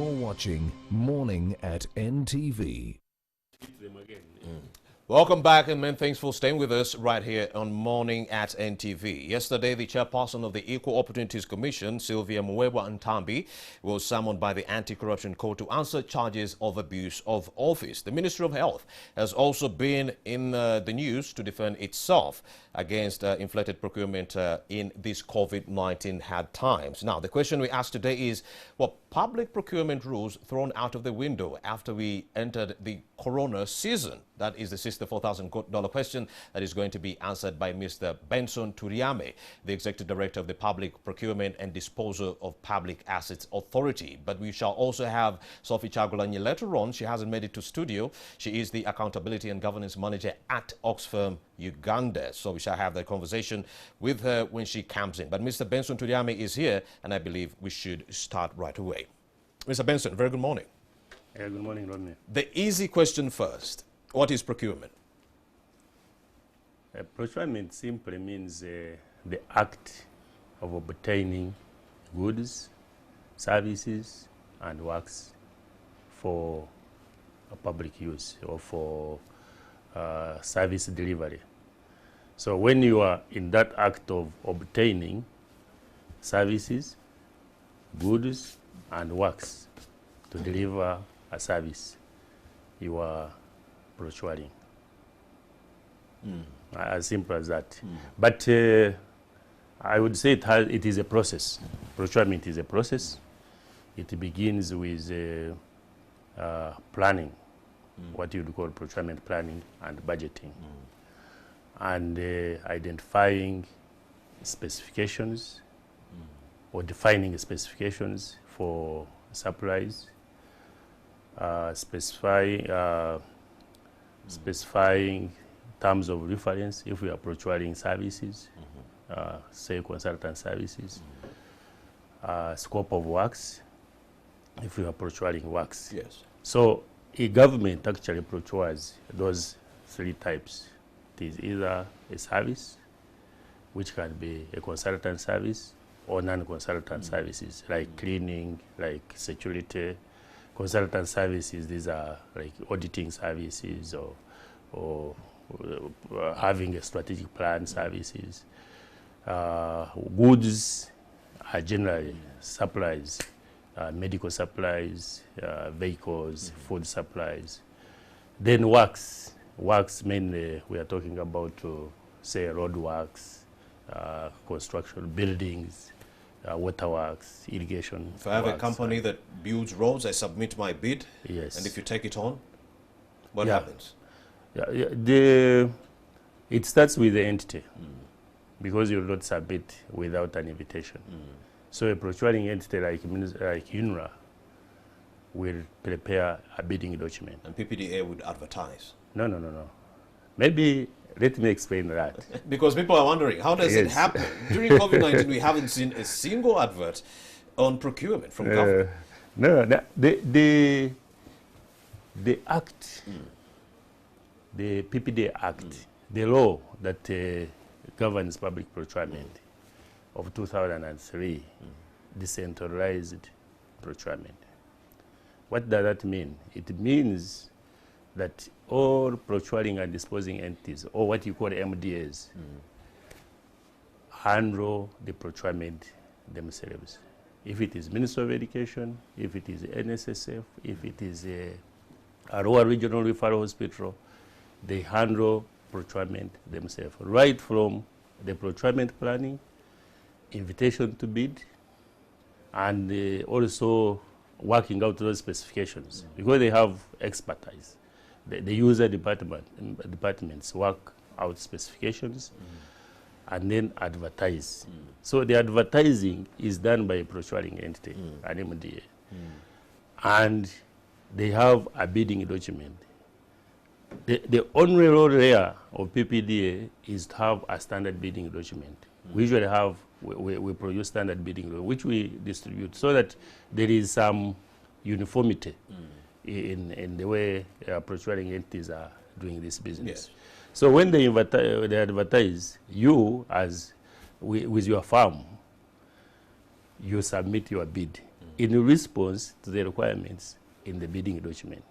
You're watching Morning at NTV. Welcome back, and many thanks for staying with us right here on Morning at NTV. Yesterday, the chairperson of the Equal Opportunities Commission, Sylvia Mwewa-Ntambi, was summoned by the Anti-Corruption Court to answer charges of abuse of office. The Ministry of Health has also been in the news to defend itself against inflated procurement in these COVID-19 hard times. Now, the question we ask today is, were public procurement rules thrown out of the window after we entered the corona season? That is the $64,000 question that is going to be answered by Mr. Benson Turiame, the Executive Director of the Public Procurement and Disposal of Public Assets Authority. But we shall also have Sophie Chagulanyi later on. She hasn't made it to studio. She is the Accountability and Governance Manager at Oxfam Uganda. So we shall have that conversation with her when she comes in. But Mr. Benson Turiame is here, and I believe we should start right away. Mr. Benson, very good morning. Good morning, Rodney. The easy question first. What is procurement? Procurement simply means the act of obtaining goods, services, and works for public use or for service delivery. So when you are in that act of obtaining services, goods, and works to deliver a service, you are procuring. As simple as that. But I would say it is a process. Procurement is a process. It begins with planning, what you would call procurement planning and budgeting, and identifying specifications or defining specifications for supplies, specifying terms of reference if we are procuring services, say consultant services, scope of works if we are procuring works. Yes. So a government actually procures those three types. It is either a service, which can be a consultant service, or non-consultant services like cleaning, like security. Consultant services, these are like auditing services or having a strategic plan services. Goods are generally supplies, medical supplies, vehicles, food supplies. Then works mainly we are talking about, say, road works, construction, buildings, waterworks, irrigation. If I have a company that builds roads, I submit my bid. Yes. And if you take it on, what happens? It starts with the entity, because you will not submit without an invitation. So a procuring entity like UNRA will prepare a bidding document. And PPDA would advertise. No. Maybe let me explain that. Because people are wondering, how does it happen? During COVID-19, we haven't seen a single advert on procurement from government. No, the act, the PPDA Act, the law that governs public procurement of 2003, decentralized procurement. What does that mean? It means that all procuring and disposing entities, or what you call MDAs, handle the procurement themselves. If it is Ministry of Education, if it is NSSF, if it is a rural regional referral hospital, they handle procurement themselves, right from the procurement planning, invitation to bid, and also working out those specifications, because they have expertise. The user departments work out specifications and then advertise. So the advertising is done by a procuring entity, an MDA. And they have a bidding document. The only role there of PPDA is to have a standard bidding document. We usually have, we produce standard bidding document, which we distribute, so that there is some uniformity in the way procuring entities are doing this business. Yes. So when they advertise, you, as with your firm, you submit your bid. in response to the requirements in the bidding document.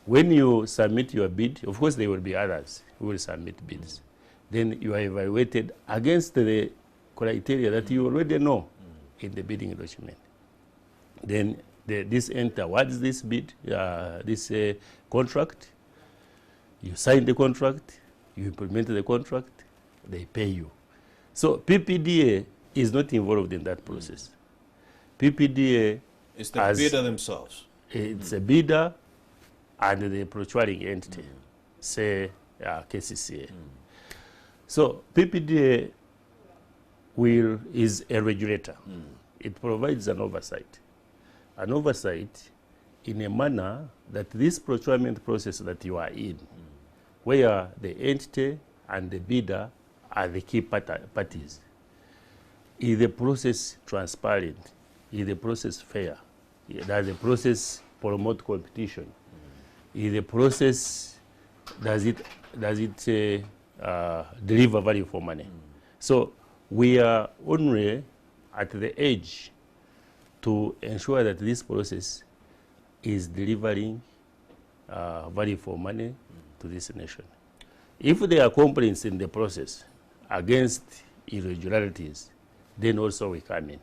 When you submit your bid, of course there will be others who will submit bids. Then you are evaluated against the criteria that you already know in the bidding document. Then this enter awards this bid, this contract. You sign the contract, you implement the contract, they pay you. So PPDA is not involved in that process. PPDA is the bidder themselves. It's a bidder and the procuring entity, say KCCA. So PPDA is a regulator. It provides an oversight in a manner that this procurement process that you are in, where the entity and the bidder are the key parties, is the process transparent, is the process fair, does the process promote competition, is the process, does it deliver value for money. So we are only at the edge to ensure that this process is delivering value for money to this nation. If there are complaints in the process against irregularities, then also we come in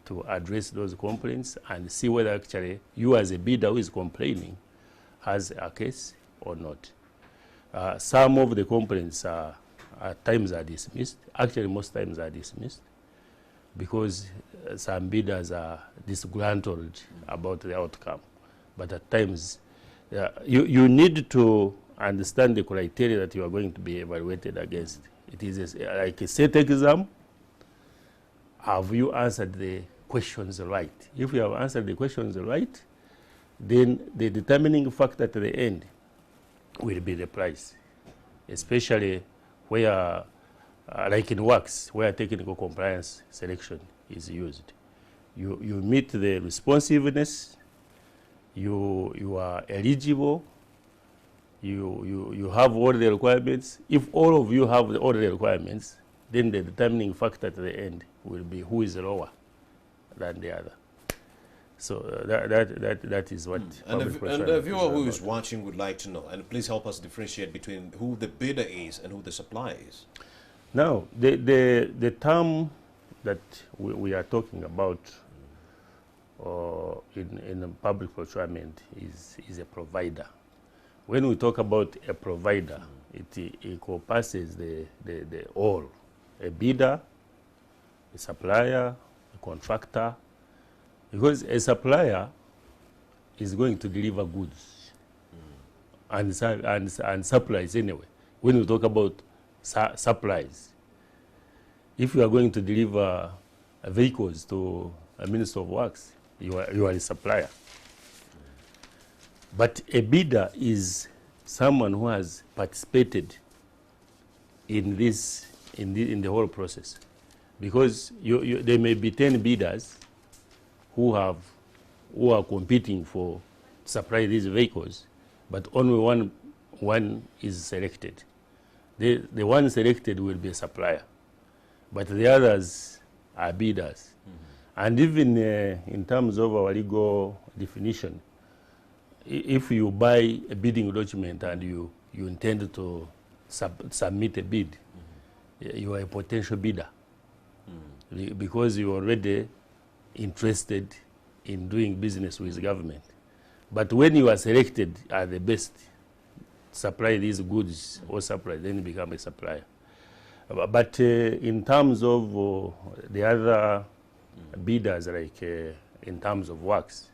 to address those complaints and see whether actually you as a bidder who is complaining has a case or not. Some of the complaints at times are dismissed. Actually, most times are dismissed because some bidders are disgruntled about the outcome. But at times, you need to understand the criteria that you are going to be evaluated against. It is like a set exam. Have you answered the questions right? If you have answered the questions right, then the determining factor at the end will be the price, especially where, like in works, where technical compliance selection is used. You meet the responsiveness, you are eligible, you have all the requirements. If all of you have all the requirements, then the determining factor at the end will be who is lower than the other. So that is what. And the viewer who is watching would like to know, and please help us differentiate between who the bidder is and who the supplier is. Now, the term that we are talking about in public procurement is a provider. When we talk about a provider, it encompasses the all: a bidder, a supplier, a contractor. Because a supplier is going to deliver goods and supplies anyway. When we talk about supplies, if you are going to deliver vehicles to a Minister of Works, you are a supplier. But a bidder is someone who has participated in this in the whole process, because there may be 10 bidders who are competing for supply these vehicles, but only one is selected. The one selected will be a supplier, but the others are bidders. And even in terms of our legal definition, if you buy a bidding document and you intend to submit a bid, you are a potential bidder because you are already interested in doing business with government. But when you are selected as the best supply these goods or supply, then you become a supplier. But in terms of the other bidders, like in terms of works,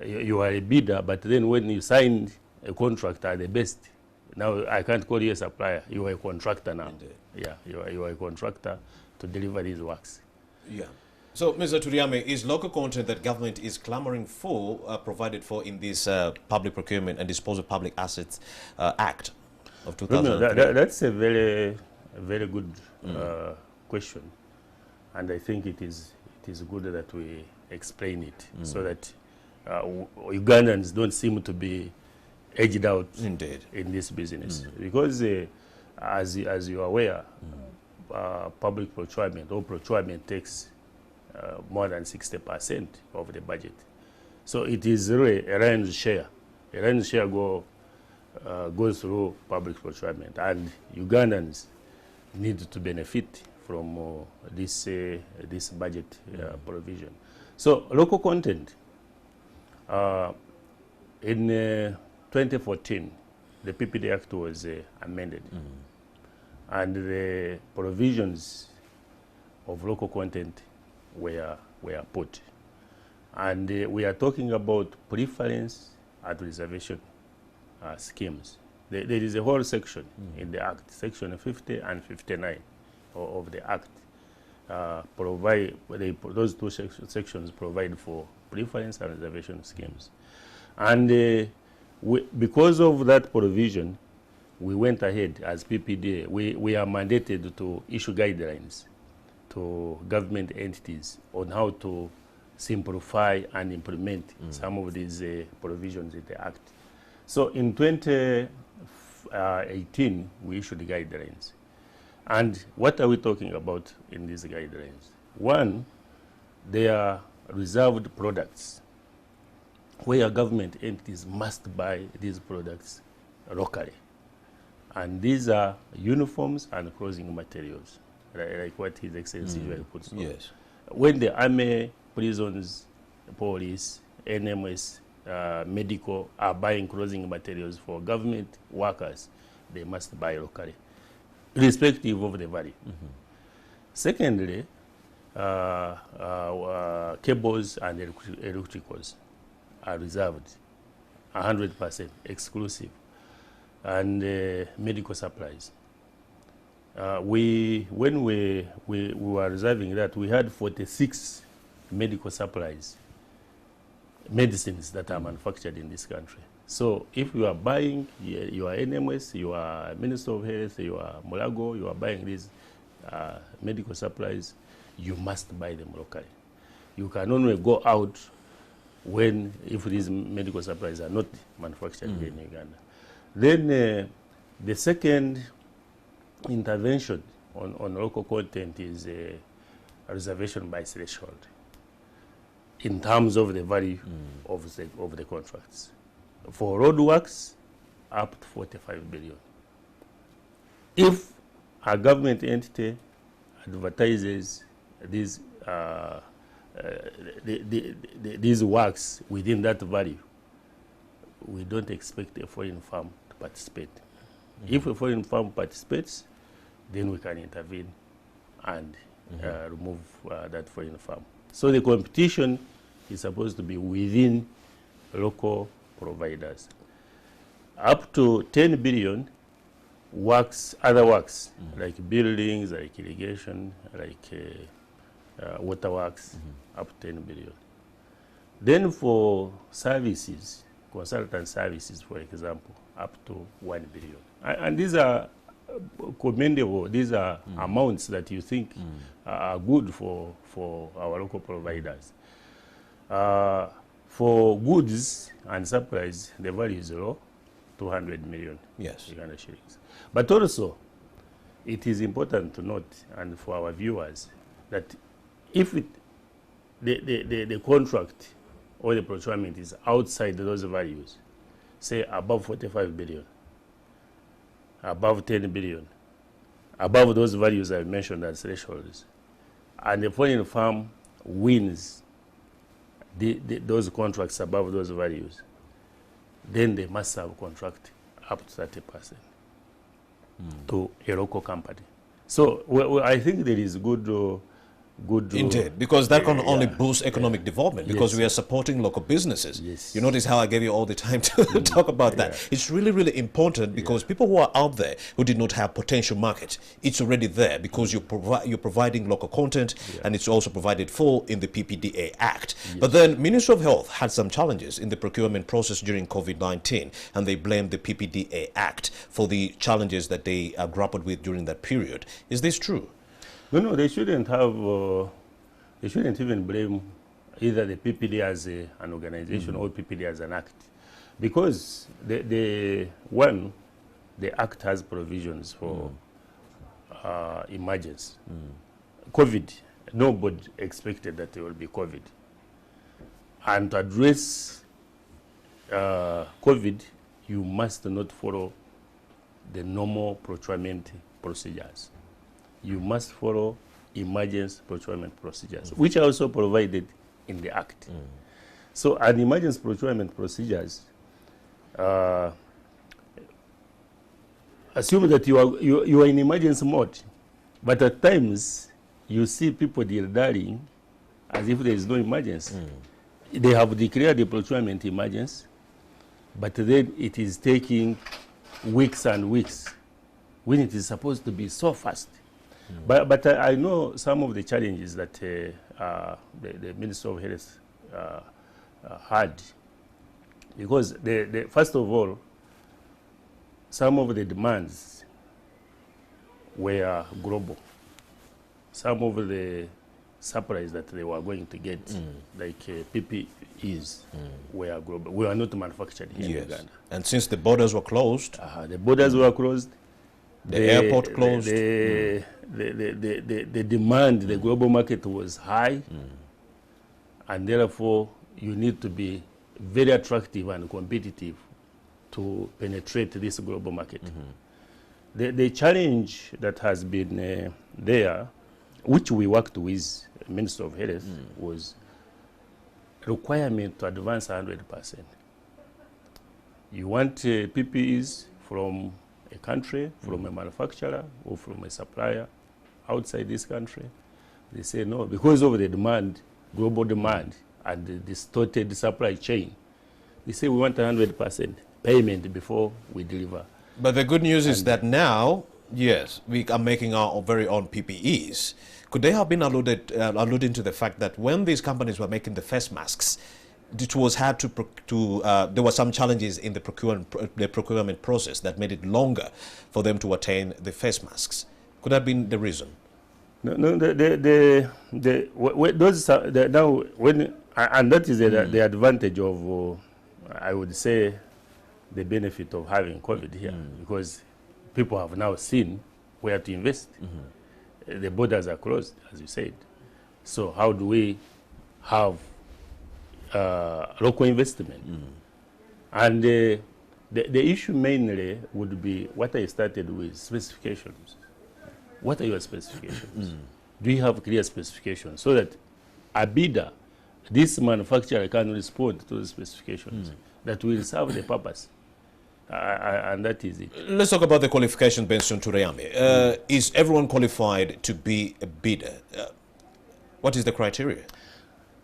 you are a bidder, but then when you sign a contract at the best, now I can't call you a supplier, you are a contractor now. Indeed. Yeah, you are a contractor to deliver these works. Yeah. So, Mr. Turiame, is local content that government is clamoring for provided for in this Public Procurement and Disposal of Public Assets Act of 2003? No, that's a very good question, and I think it is good that we explain it so that Ugandans don't seem to be edged out Indeed. in this business, because as you are aware, public procurement or procurement takes more than 60% of the budget. So it is really a lion's share. A lion's share goes through public procurement, and Ugandans need to benefit from this budget provision. So local content, in 2014, the PPDA Act was amended, and the provisions of local content were put. And we are talking about preference and reservation schemes. There is a whole section in the Act, section 50 and 59 of the Act. Those two sections provide for preference and reservation schemes. And because of that provision, we went ahead as PPDA. We are mandated to issue guidelines to government entities on how to simplify and implement some of these provisions in the Act. So in 2018, we issued guidelines. And what are we talking about in these guidelines? One, they are reserved products where government entities must buy these products locally. And these are uniforms and clothing materials, like what His Excellency usually puts on. Yes. When the army, prisons, police, NMS, medical are buying clothing materials for government workers, they must buy locally, irrespective of the value. Secondly, cables and electricals are reserved, 100% exclusive, and medical supplies. When we were reserving that, we had 46 medical supplies, medicines that are manufactured in this country. So if you are buying your NMS, your Minister of Health, your Mulago, you are buying these medical supplies, you must buy them locally. You can only go out if these medical supplies are not manufactured here in Uganda. Then the second intervention on local content is a reservation by threshold in terms of the value of the contracts. For roadworks, up to 45 billion. If a government entity advertises these works within that value, we don't expect a foreign firm to participate. If a foreign firm participates, then we can intervene and remove that foreign firm. So the competition is supposed to be within local providers. Up to 10 billion works, other works, like buildings, like irrigation, like waterworks, up to 10 billion. Then for services, consultant services, for example, up to 1 billion. And these are commendable. These are amounts that you think are good for our local providers. For goods and supplies, the value is low, 200 million Uganda shillings. But also, it is important to note, and for our viewers, that if the contract or the procurement is outside those values, say above 45 billion, above 10 billion, above those values I've mentioned as thresholds, and the foreign firm wins those contracts above those values, then they must have contract up to 30% to a local company. So I think there is good Indeed, because that can only boost economic development, because we are supporting local businesses. You notice how I gave you all the time to talk about that. It's really, really important, because people who are out there who did not have potential market, it's already there, because you're providing local content, and it's also provided for in the PPDA Act. But then Ministry of Health had some challenges in the procurement process during COVID-19, and they blamed the PPDA Act for the challenges that they grappled with during that period. Is this true? No, they shouldn't have, they shouldn't even blame either the PPD as an organization or PPD as an act. Because the act has provisions for emergency. COVID nobody expected that there will be COVID. And to address COVID, you must not follow the normal procurement procedures. You must follow emergency procurement procedures, which are also provided in the Act. So an emergency procurement procedures assume that you are in emergency mode, but at times you see people dilly-dallying as if there is no emergency. They have declared the procurement emergency, but then it is taking weeks and weeks when it is supposed to be so fast. But I know some of the challenges that the Minister of Health had, because first of all, some of the demands were global. Some of the supplies that they were going to get, like PPEs, were global. We are not manufactured here in Uganda. And since the borders were closed? The borders were closed. The airport closed. The demand, the global market was high, and therefore you need to be very attractive and competitive to penetrate this global market. The challenge that has been there, which we worked with Minister of Health, was requirement to advance 100%. You want PPEs from a country, from a manufacturer, or from a supplier outside this country. They say no, because of the demand, global demand, and the distorted supply chain. They say we want 100% payment before we deliver. But the good news is that now, yes, we are making our very own PPEs. Could they have been alluding to the fact that when these companies were making the face masks, it was hard there were some challenges in the procurement process that made it longer for them to attain the face masks? Could that have been the reason? No, and that is the advantage of, I would say, the benefit of having COVID here, because people have now seen where to invest. The borders are closed, as you said. So how do we have local investment? And the issue mainly would be what I started with, specifications. What are your specifications? Do you have clear specifications so that a bidder, this manufacturer, can respond to the specifications that will serve the purpose? And that is it. Let's talk about the qualification, Benson Tureyami. Is everyone qualified to be a bidder? What is the criteria?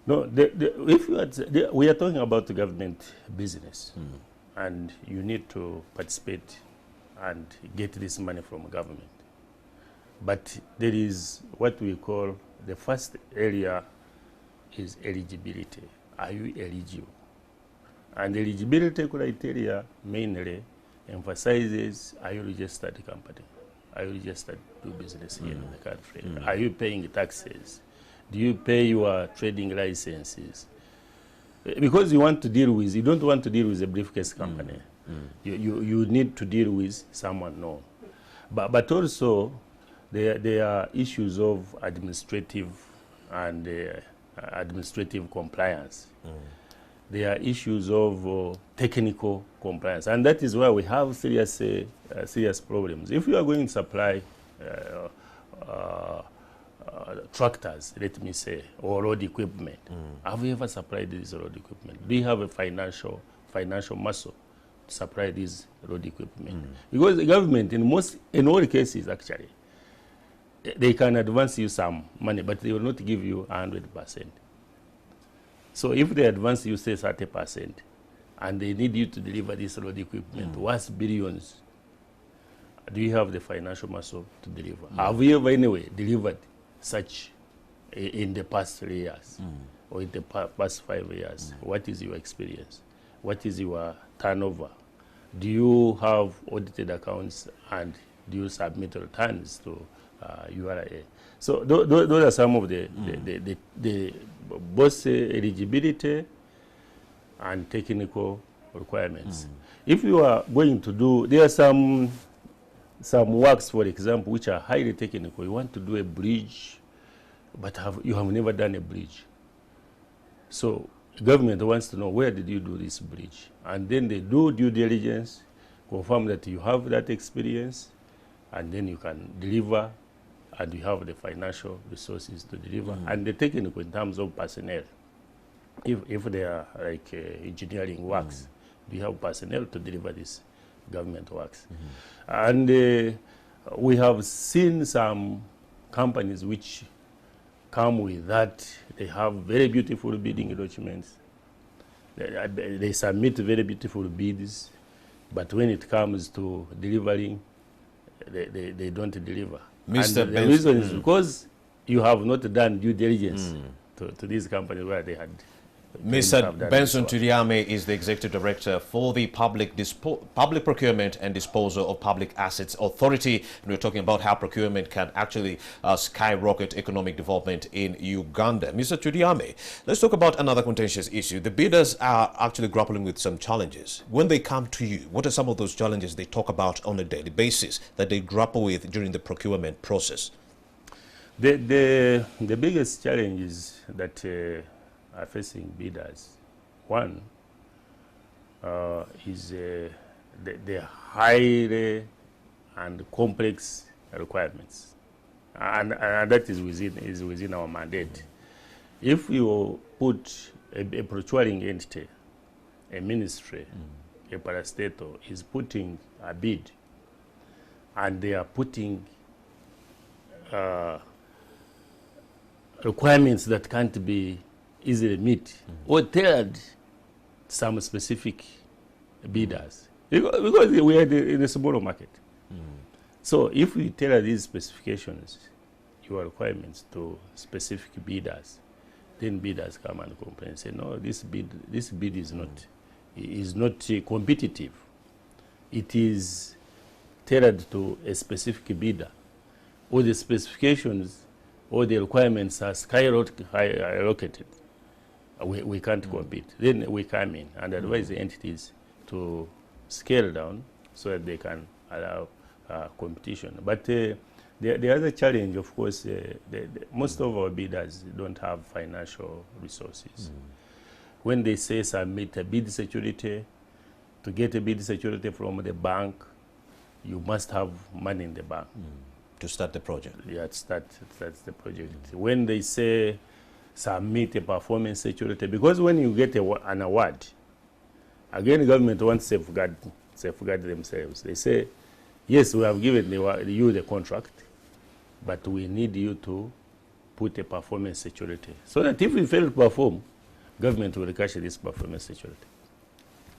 No, if you we are talking about the government business, and you need to participate and get this money from government. But there is what we call the first area is eligibility. Are you eligible? And the eligibility criteria mainly emphasizes, are you registered company? Are you registered to do business here in the country? Are you paying taxes? Do you pay your trading licenses? Because you want to deal with, you don't want to deal with a briefcase company. You need to deal with someone known. But also, there are issues of administrative and administrative compliance. There are issues of technical compliance, and that is where we have serious problems. If you are going to supply tractors, let me say, or road equipment, have you ever supplied this road equipment? Do you have a financial muscle to supply this road equipment? Because the government, in all cases actually, they can advance you some money, but they will not give you 100%. So if they advance you, say 30%, and they need you to deliver this road equipment worth billions, do you have the financial muscle to deliver? Have you ever anyway delivered such in the past 3 years or in the past 5 years? What is your experience? What is your turnover? Do you have audited accounts, and do you submit returns to URA? So those are some of the both eligibility and technical requirements. If you are going to do, there are some works, for example, which are highly technical. You want to do a bridge but you have never done a bridge. So the government wants to know, where did you do this bridge? And then they do due diligence, confirm that you have that experience, and then you can deliver, and you have the financial resources to deliver, and the technical in terms of personnel. If they are like engineering works, we have personnel to deliver this government works. And we have seen some companies which come with that. They have very beautiful bidding documents. They submit very beautiful bids, but when it comes to delivering, they don't deliver. Mr. And the reason is because you have not done due diligence to these companies where they had. Mr. Benson Turiame is the Executive Director for the Public Procurement and Disposal of Public Assets Authority. And we're talking about how procurement can actually skyrocket economic development in Uganda. Mr. Turiame, let's talk about another contentious issue. The bidders are actually grappling with some challenges. When they come to you, what are some of those challenges they talk about on a daily basis that they grapple with during the procurement process? The biggest challenges that are facing bidders, one is the highly and complex requirements, and that is within our mandate. If you put a procuring entity, a ministry, a parastatal is putting a bid, and they are putting requirements that can't be easily meet or tailored some specific bidders, because we are in a smaller market. So if we tailor these specifications, your requirements to specific bidders, then bidders come and complain and say, no, this bid is not competitive. It is tailored to a specific bidder, or the specifications or the requirements are skyrocketed. We can't compete. Then we come in and advise the entities to scale down so that they can allow competition. But the other challenge, of course, most of our bidders don't have financial resources. When they say submit a bid security, to get a bid security from the bank, you must have money in the bank. To start the project. Yeah, that's the project. When they say submit a performance security, because when you get an award, again, the government wants to safeguard themselves. They say, yes, we have given you the contract, but we need you to put a performance security, so that if we fail to perform, government will cash this performance security.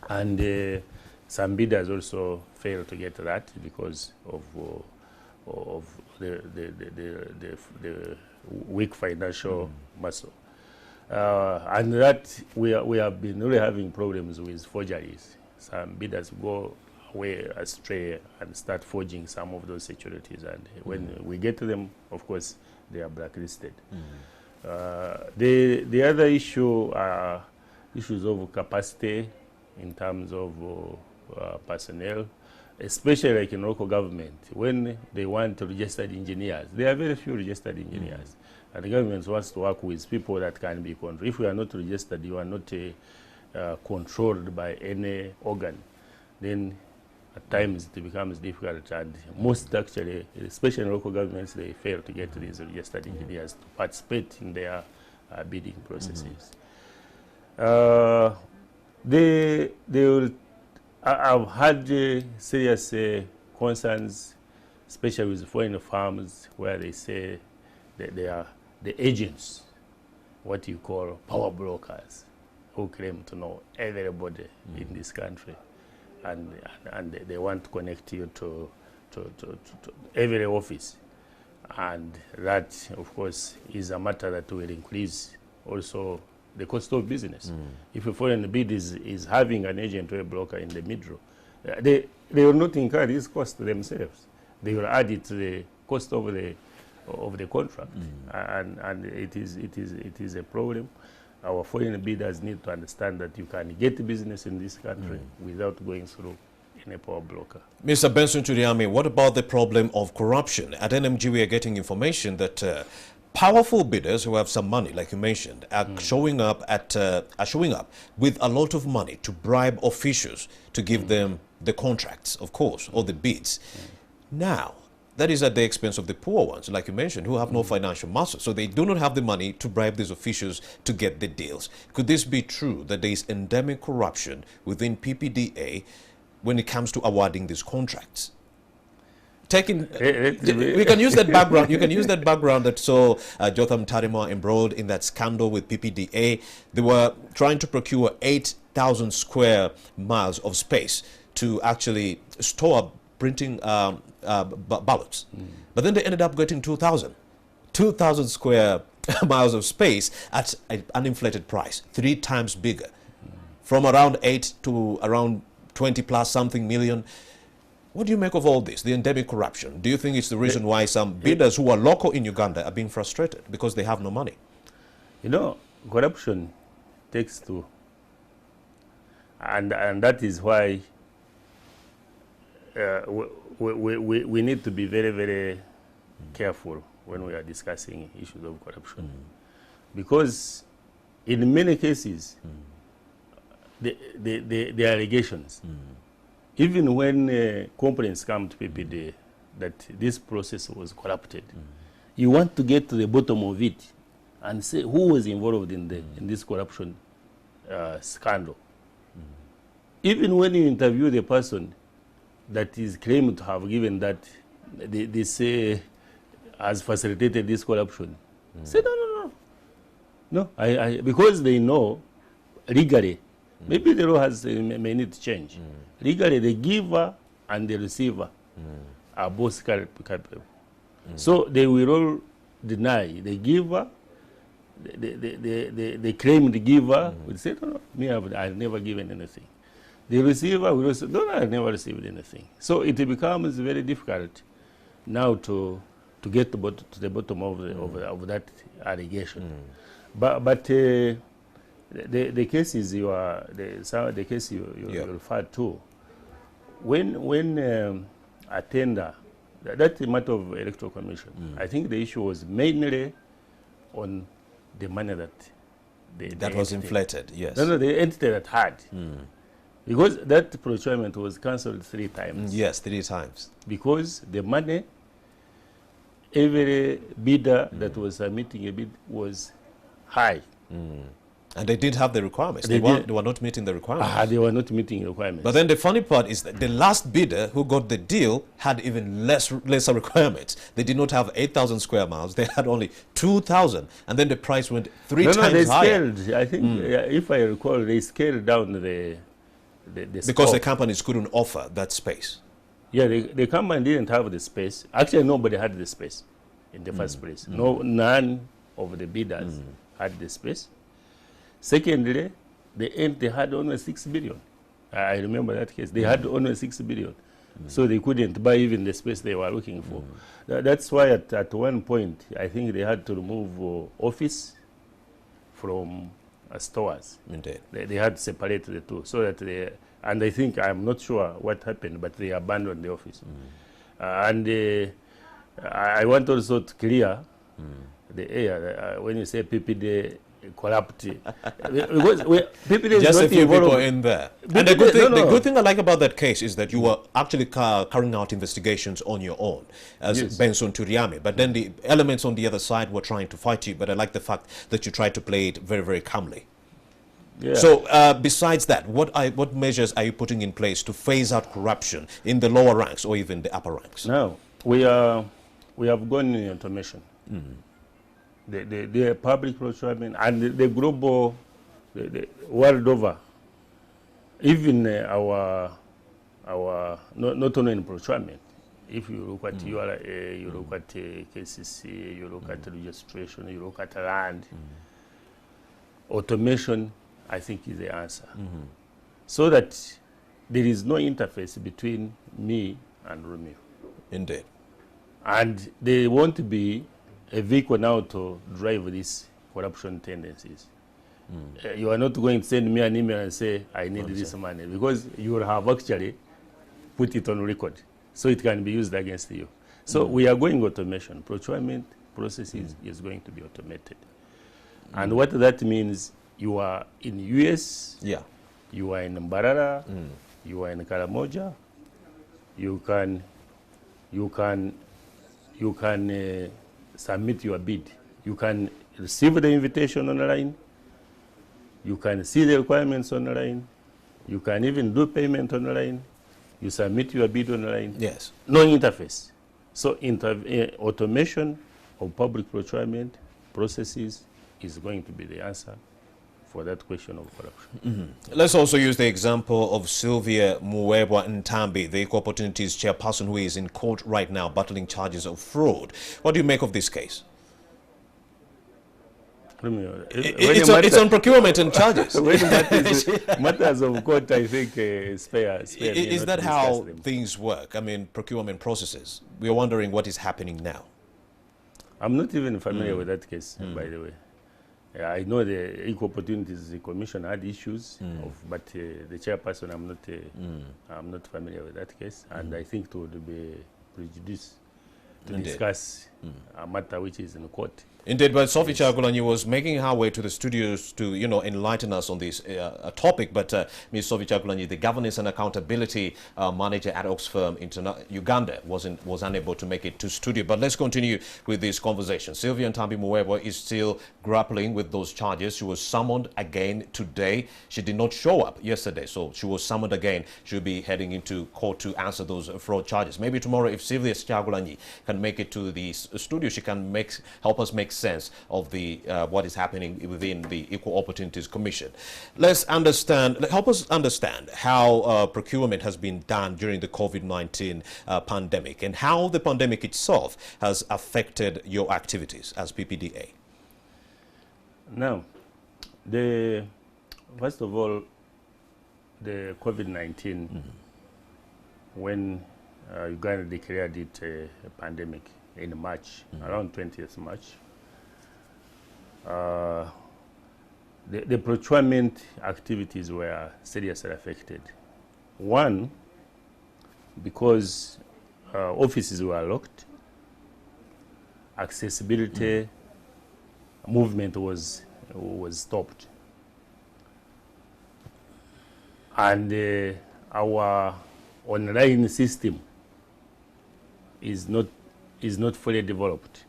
And some bidders also fail to get that because of the weak financial muscle. And that we have been really having problems with forgeries. Some bidders go away astray and start forging some of those securities, and when we get to them, of course, they are blacklisted. The other issue are issues of capacity in terms of personnel, especially like in local government. When they want registered engineers, there are very few registered engineers. And the government wants to work with people that can be controlled. If you are not registered, you are not controlled by any organ, then at times it becomes difficult. And most actually, especially in local governments, they fail to get these registered engineers to participate in their bidding processes. I've had serious concerns, especially with foreign firms, where they say that they are the agents, what you call power brokers, who claim to know everybody in this country, and they want to connect you to every office, and that, of course, is a matter that will increase also the cost of business. If a foreign bid is having an agent or a broker in the middle, they will not incur this cost themselves. They will add it to the cost of the contract, and it is a problem. Our foreign bidders need to understand that you can get business in this country without going through any power broker. Mr. Benson Turiame, what about the problem of corruption? At NMG, we are getting information that powerful bidders who have some money, like you mentioned, are showing up with a lot of money to bribe officials to give them the contracts, of course, or the bids. Now, that is at the expense of the poor ones, like you mentioned, who have no financial muscle. So they do not have the money to bribe these officials to get the deals. Could this be true, that there is endemic corruption within PPDA when it comes to awarding these contracts? We can use that background. You can use that background that saw Jotham Tarima embroiled in that scandal with PPDA. They were trying to procure 8,000 square miles of space to actually store printing ballots. But then they ended up getting 2,000 square miles of space at an inflated price, 3 times bigger, from around 8 to around 20 plus something million. What do you make of all this, the endemic corruption? Do you think it's the reason why some bidders who are local in Uganda are being frustrated because they have no money? You know, corruption takes two. And that is why we need to be very, very careful when we are discussing issues of corruption. Because in many cases, the allegations, even when complaints come to PPDA that this process was corrupted, you want to get to the bottom of it and say who was involved in this corruption scandal. Even when you interview the person that is claimed to have given that, they say has facilitated this corruption, say no, because they know legally, maybe the law may need to change. Legally, the giver and the receiver are both culpable. So they will all deny the giver, the claimed giver will say, no, me, I've never given anything. The receiver will say, no, I've never received anything. So it becomes very difficult now to get to the bottom of that allegation. But the cases the case you referred to, when a tender, that's a matter of electoral commission. I think the issue was mainly on the money that was inflated. Yes. No, the entity that had. Because that procurement was cancelled 3 times. Yes, 3 times. Because the money, every bidder that was submitting a bid was high. And they did have the requirements. They were not meeting the requirements. They were not meeting requirements. But then the funny part is that the last bidder who got the deal had even lesser requirements. They did not have 8,000 square miles. They had only 2,000. And then the price went 3 times they higher. Scaled. I think, if I recall, they scaled down the because scope. the companies couldn't offer that space. Yeah, the company didn't have the space. Actually, nobody had the space in the first place. None of the bidders had the space. Secondly, they had only 6 billion. I remember that case. They had only 6 billion. So they couldn't buy even the space they were looking for. That's why at one point, I think they had to remove office from stores. Indeed. They had to separate the two so that and I think, I'm not sure what happened, but they abandoned the office. I want also to clear the air when you say PPDA corrupt. Because PPDA is just not a few involved. people in there. And the good thing I like about that case is that you were actually carrying out investigations on your own as Benson Turiame. But then the elements on the other side were trying to fight you. But I like the fact that you tried to play it very, very calmly. Yeah. So besides that, what measures are you putting in place to phase out corruption in the lower ranks or even the upper ranks? Now, we have gone in automation. The public procurement and the global, the world over, even our not only in procurement. If you look at URA, you look at KCC, you look at registration, you look at land, automation, I think, is the answer. So that there is no interface between me and Romeo. Indeed. And there won't be a vehicle now to drive these corruption tendencies. You are not going to send me an email and say, I need this money, because you will have actually put it on record, so it can be used against you. So we are going automation, procurement, process is going to be automated. And what that means, you are in US, you are in Mbarara, you are in Karamoja, you can submit your bid. You can receive the invitation online. You can see the requirements online. You can even do payment online. You submit your bid online. Yes. No interface. So automation of public procurement processes is going to be the answer for that question of corruption. Let's also use the example of Sylvia Muwebwa Ntambi, the Equal Opportunities chairperson who is in court right now battling charges of fraud. What do you make of this case? It's on procurement and charges. Matters of court, I think, spare. Is that how things work? I mean, procurement processes. We're wondering what is happening now. I'm not even familiar with that case, by the way. I know the Equal Opportunities Commission had issues, but the chairperson, I'm not familiar with that case, and I think it would be prejudice to discuss a matter which is in court. Indeed, but Sophie Chagulanyi was making her way to the studios to, enlighten us on this topic. But Ms. Sophie Chagulanyi, the governance and accountability manager at Oxfam Uganda, was unable to make it to studio. But let's continue with this conversation. Sylvia Ntambi Muwebwa is still grappling with those charges. She was summoned again today. She did not show up yesterday, so she was summoned again. She'll be heading into court to answer those fraud charges. Maybe tomorrow, if Sylvia Chagulanyi can make it to the studio, she can help us make sense of the what is happening within the Equal Opportunities Commission. Help us understand how procurement has been done during the COVID-19 pandemic and how the pandemic itself has affected your activities as PPDA. Now, first of all, the COVID-19, when Uganda declared it a pandemic in March, around 20th March, the procurement activities were seriously affected. One, because offices were locked, accessibility, movement was stopped, and our online system is not fully developed.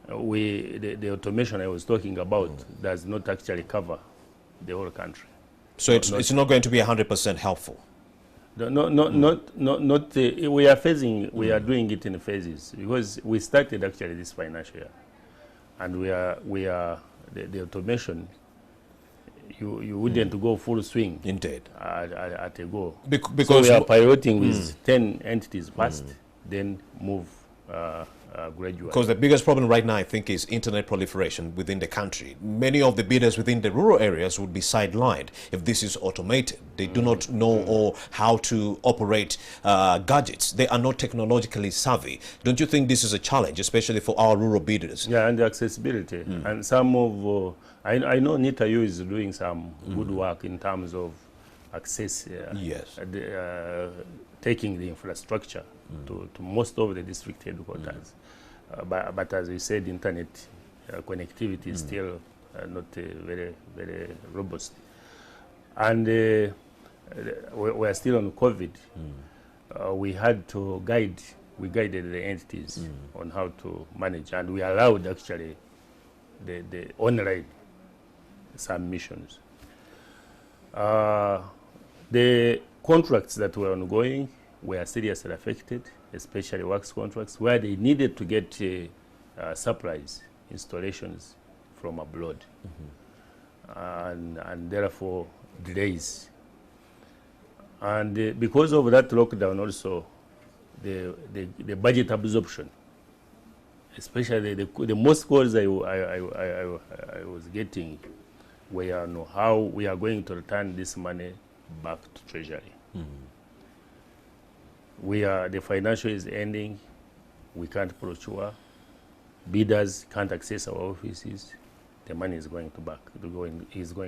The automation I was talking about does not actually cover the whole country. So it's not going to be 100% helpful. Not. We are doing it in phases because we started actually this financial year, and we are the automation. You wouldn't go full swing. Indeed. At a go. Because so we are piloting with 10 entities first, then move gradually. Because the biggest problem right now, I think, is internet proliferation within the country. Many of the bidders within the rural areas would be sidelined if this is automated. They do not know or how to operate gadgets. They are not technologically savvy. Don't you think this is a challenge, especially for our rural bidders? Yeah, and the accessibility. And some of, I know NITAU is doing some good work in terms of access, yes. Taking the infrastructure to most of the district headquarters. But as we said, internet connectivity is still not very, very robust. And we are still on COVID. We had to we guided the entities on how to manage, and we allowed actually the online submissions. The contracts that were ongoing were seriously affected, especially works contracts, where they needed to get supplies, installations from abroad, and therefore delays. And because of that lockdown also, the budget absorption, especially the most calls I was getting were on how we are going to return this money back to Treasury. The financial is ending, we can't procure, bidders can't access our offices, the money is going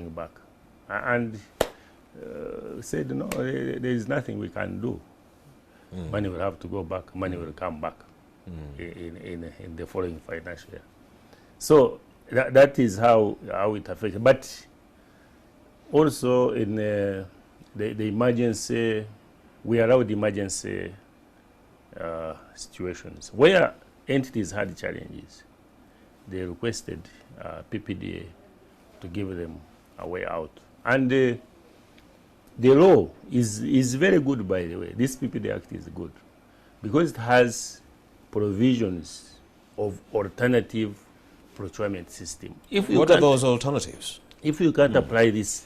back. And said, no, there is nothing we can do. Money will have to go back, money will come back. in the following financial year. So that is how it affects. But also in the emergency, we allowed emergency situations where entities had challenges. They requested PPDA to give them a way out. And the law is very good, by the way. This PPDA Act is good because it has provisions of alternative procurement system. What are those alternatives? If you can't apply this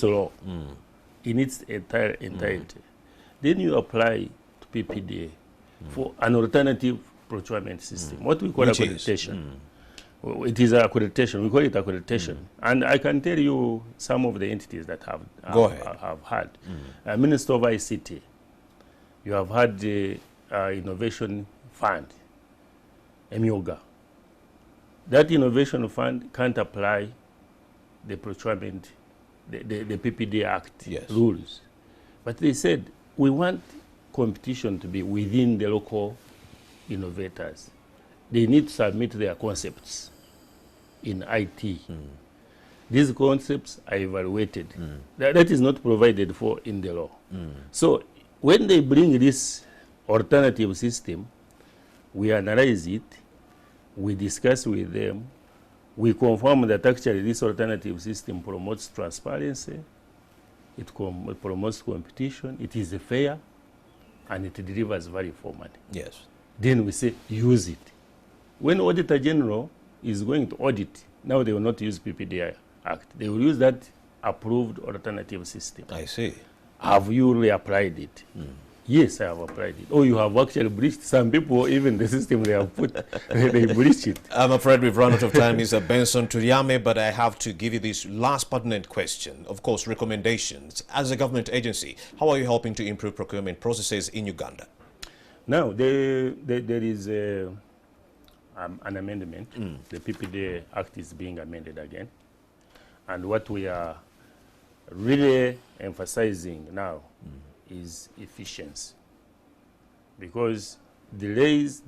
law in its entirety, then you apply to PPDA for an alternative procurement system, what we call accreditation. It is accreditation. We call it accreditation. And I can tell you some of the entities that have had. Minister of ICT, you have had the Innovation Fund, EMIOGA. That Innovation Fund can't apply the procurement, the PPDA Act rules. But they said, we want competition to be within the local innovators. They need to submit their concepts in IT. These concepts are evaluated. That is not provided for in the law. So when they bring this alternative system, we analyze it, we discuss with them, we confirm that actually this alternative system promotes transparency, it promotes competition, it is fair, and it delivers value for money. Yes. Then we say, use it. When Auditor General is going to audit, now they will not use PPDA Act. They will use that approved alternative system. I see. Have you really applied it? Yes, I have applied it. Oh, you have actually breached. Some people, even the system they have put, they breached it. I'm afraid we've run out of time, Mr. Benson Tuliame, but I have to give you this last pertinent question. Of course, recommendations. As a government agency, how are you helping to improve procurement processes in Uganda? Now, there is an amendment. The PPDA Act is being amended again. And what we are really emphasizing now is efficiency. Because delays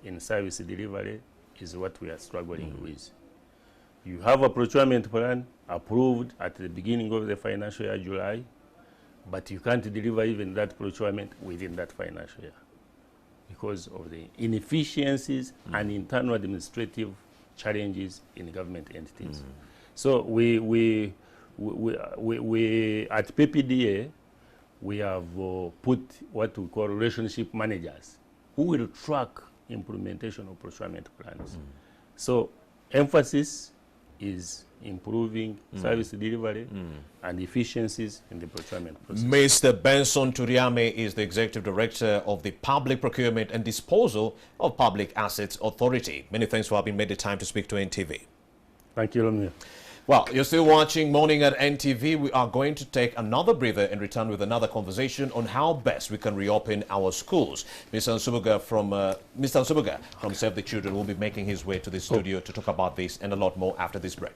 in service delivery is what we are struggling with. You have a procurement plan approved at the beginning of the financial year, July, but you can't deliver even that procurement within that financial year because of the inefficiencies and internal administrative challenges in government entities. So we at PPDA, we have put what we call relationship managers who will track implementation of procurement plans. So emphasis is improving service delivery and efficiencies in the procurement process. Mr. Benson Tuliame is the Executive Director of the Public Procurement and Disposal of Public Assets Authority. Many thanks for having made the time to speak to NTV. Thank you, Romeo. Well, you're still watching Morning at NTV. We are going to take another breather and return with another conversation on how best we can reopen our schools. Mr. Nsubuga from Save the Children will be making his way to the studio to talk about this and a lot more after this break.